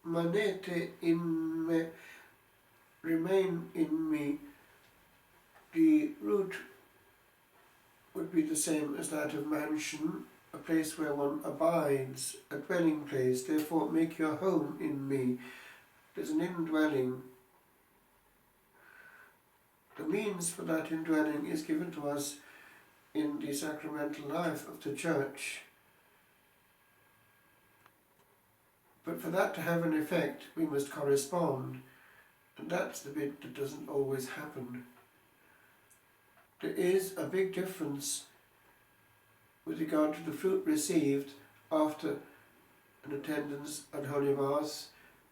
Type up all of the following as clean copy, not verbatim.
manete in me, remain in me, the root would be the same as that of mansion, a place where one abides, a dwelling place. Therefore make your home in me. There's an indwelling. The means for that indwelling is given to us in the sacramental life of the Church. But for that to have an effect, we must correspond. And that's the bit that doesn't always happen. There is a big difference with regard to the fruit received after an attendance at Holy Mass,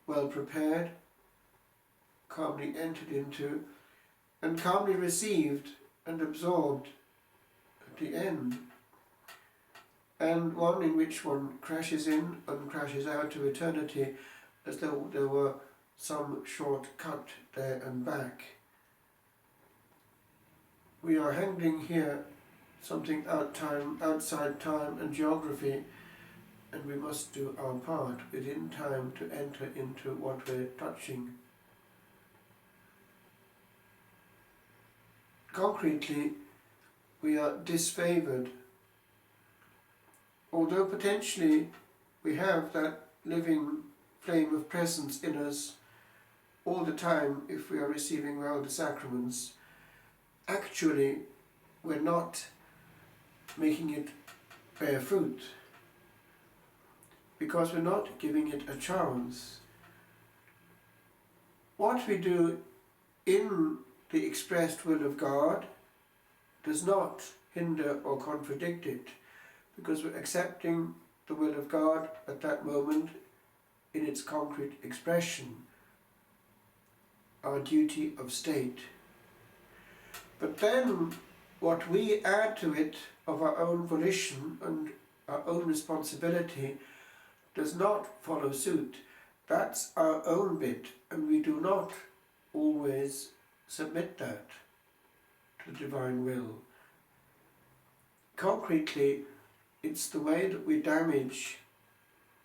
well prepared, calmly entered into, and calmly received and absorbed at the end, and one in which one crashes in and crashes out to eternity as though there were some short cut there and back. We are handling here something outside time and geography, and we must do our part within time to enter into what we're touching. Concretely, we are disfavored. Although potentially we have that living flame of presence in us all the time if we are receiving well the sacraments, actually we're not making it bear fruit because we're not giving it a chance. What we do in the expressed will of God does not hinder or contradict it, because we're accepting the will of God at that moment in its concrete expression, our duty of state. But then what we add to it of our own volition and our own responsibility does not follow suit. That's our own bit, and we do not always submit that to the divine will. Concretely, it's the way that we damage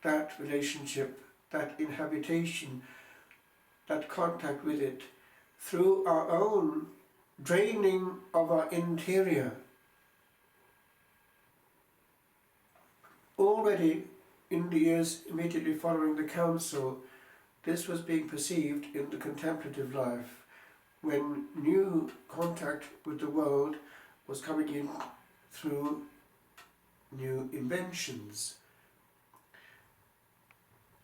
that relationship, that inhabitation, that contact with it, through our own draining of our interior. Already in the years immediately following the Council, this was being perceived in the contemplative life, when new contact with the world was coming in through new inventions.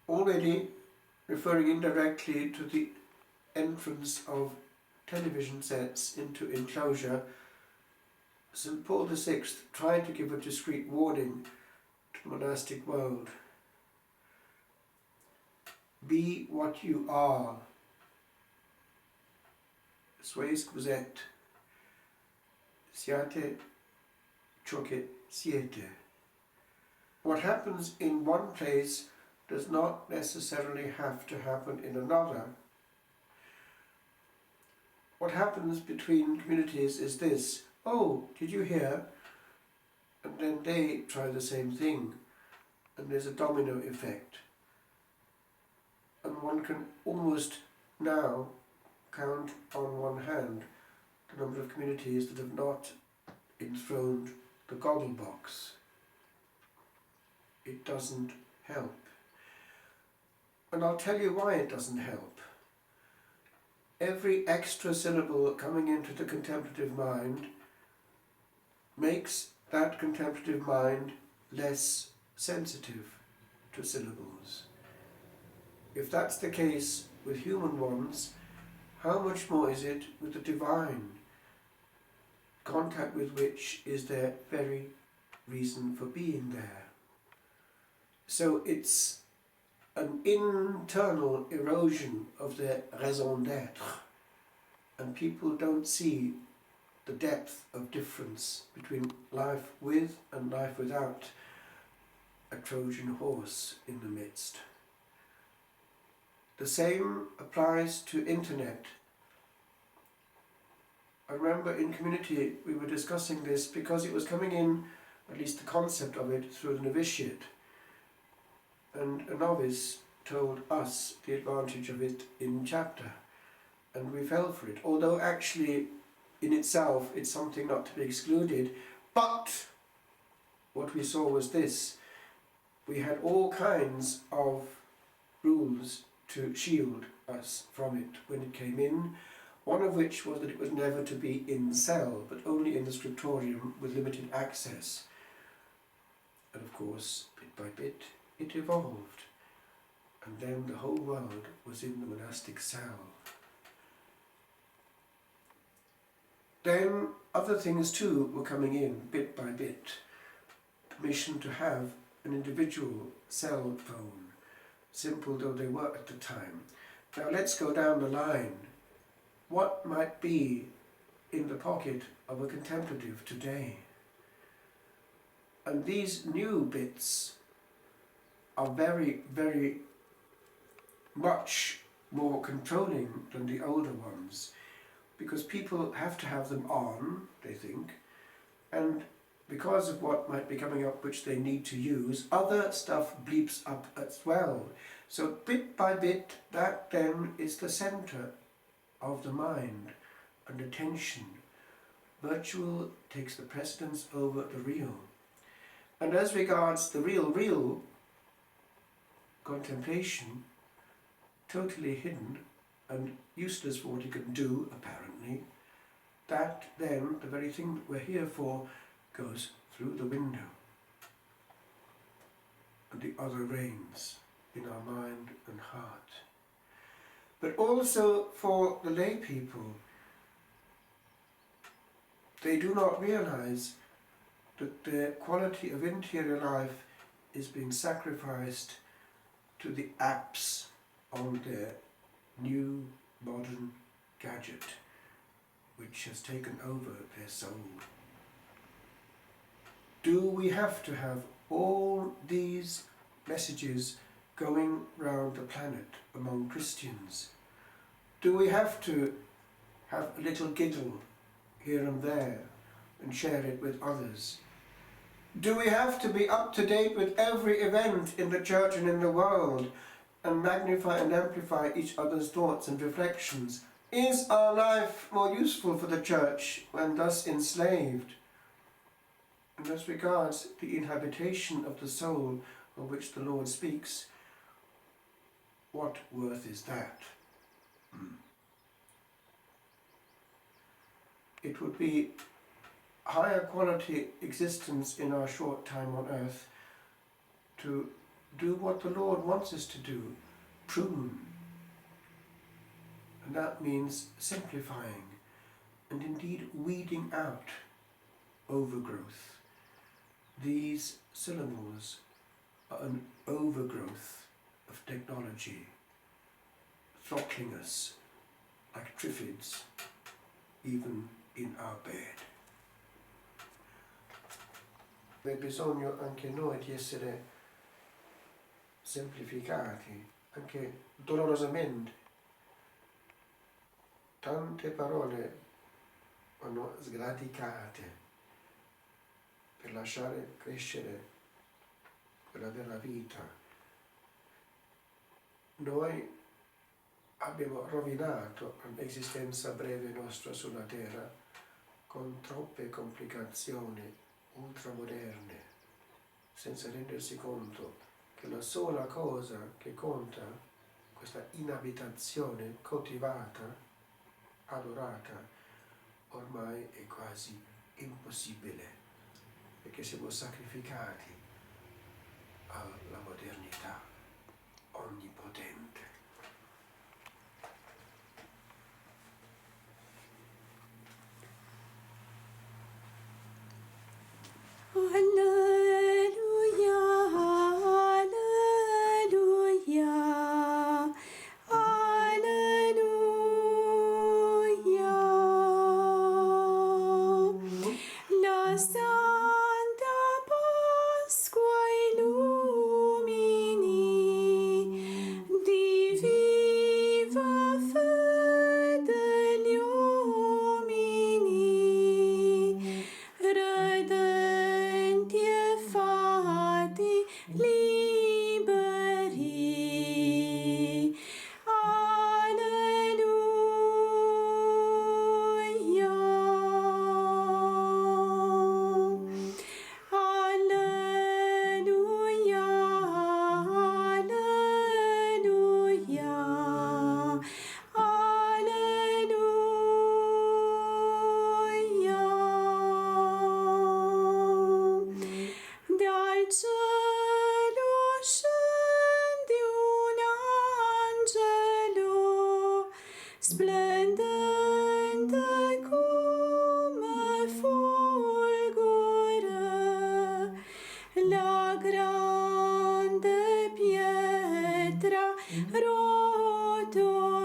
Already referring indirectly to the entrance of television sets into enclosure, St. Paul VI tried to give a discreet warning to the monastic world. Be what you are. Sois ce que vous êtes. Siate ciò che siete. What happens in one place does not necessarily have to happen in another. What happens between communities is this: oh, did you hear? And then they try the same thing, and there's a domino effect. And one can almost now count on one hand the number of communities that have not enthroned the goggle box. It doesn't help. And I'll tell you why it doesn't help. Every extra syllable coming into the contemplative mind makes that contemplative mind less sensitive to syllables. If that's the case with human ones, how much more is it with the divine, contact with which is their very reason for being there? So it's an internal erosion of their raison d'être, and people don't see the depth of difference between life with and life without a Trojan horse in the midst. The same applies to internet. I remember in community we were discussing this because it was coming in, at least the concept of it, through the novitiate. And a novice told us the advantage of it in chapter, and we fell for it, although actually in itself it's something not to be excluded. But what we saw was this: we had all kinds of rules to shield us from it when it came in, one of which was that it was never to be in cell, but only in the scriptorium with limited access. And of course, bit by bit, it evolved, and then the whole world was in the monastic cell. Then other things too were coming in, bit by bit. Permission to have an individual cell phone, simple though they were at the time. Now let's go down the line. What might be in the pocket of a contemplative today? And these new bits are very, very much more controlling than the older ones, because people have to have them on, they think, and because of what might be coming up which they need to use, other stuff bleeps up as well. So bit by bit, that then is the centre of the mind and attention. Virtual takes the precedence over the real. And as regards the real contemplation, totally hidden and useless for what you can do, apparently, that then, the very thing that we're here for, goes through the window. And the other reigns in our mind and heart. But also for the lay people, they do not realize that their quality of interior life is being sacrificed to the apps on their new modern gadget, which has taken over their soul. Do we have to have all these messages going round the planet among Christians? Do we have to have a little giggle here and there and share it with others? Do we have to be up to date with every event in the church and in the world and magnify and amplify each other's thoughts and reflections? Is our life more useful for the church when thus enslaved? And as regards the inhabitation of the soul of which the Lord speaks, what worth is that? It would be higher quality existence in our short time on earth to do what the Lord wants us to do, prune. And that means simplifying and indeed weeding out overgrowth. These syllables are an overgrowth of technology, throttling us like triffids, even in our bed. C'è bisogno anche noi di essere semplificati, anche dolorosamente. Tante parole vanno sgradicate per lasciare crescere quella della vita. Noi abbiamo rovinato l'esistenza breve nostra sulla terra con troppe complicazioni ultramoderne, senza rendersi conto che la sola cosa che conta, questa inabitazione coltivata, adorata, ormai è quasi impossibile, perché siamo sacrificati alla modernità onnipotente. Redemptie splendente come folgore, la grande pietra rotolante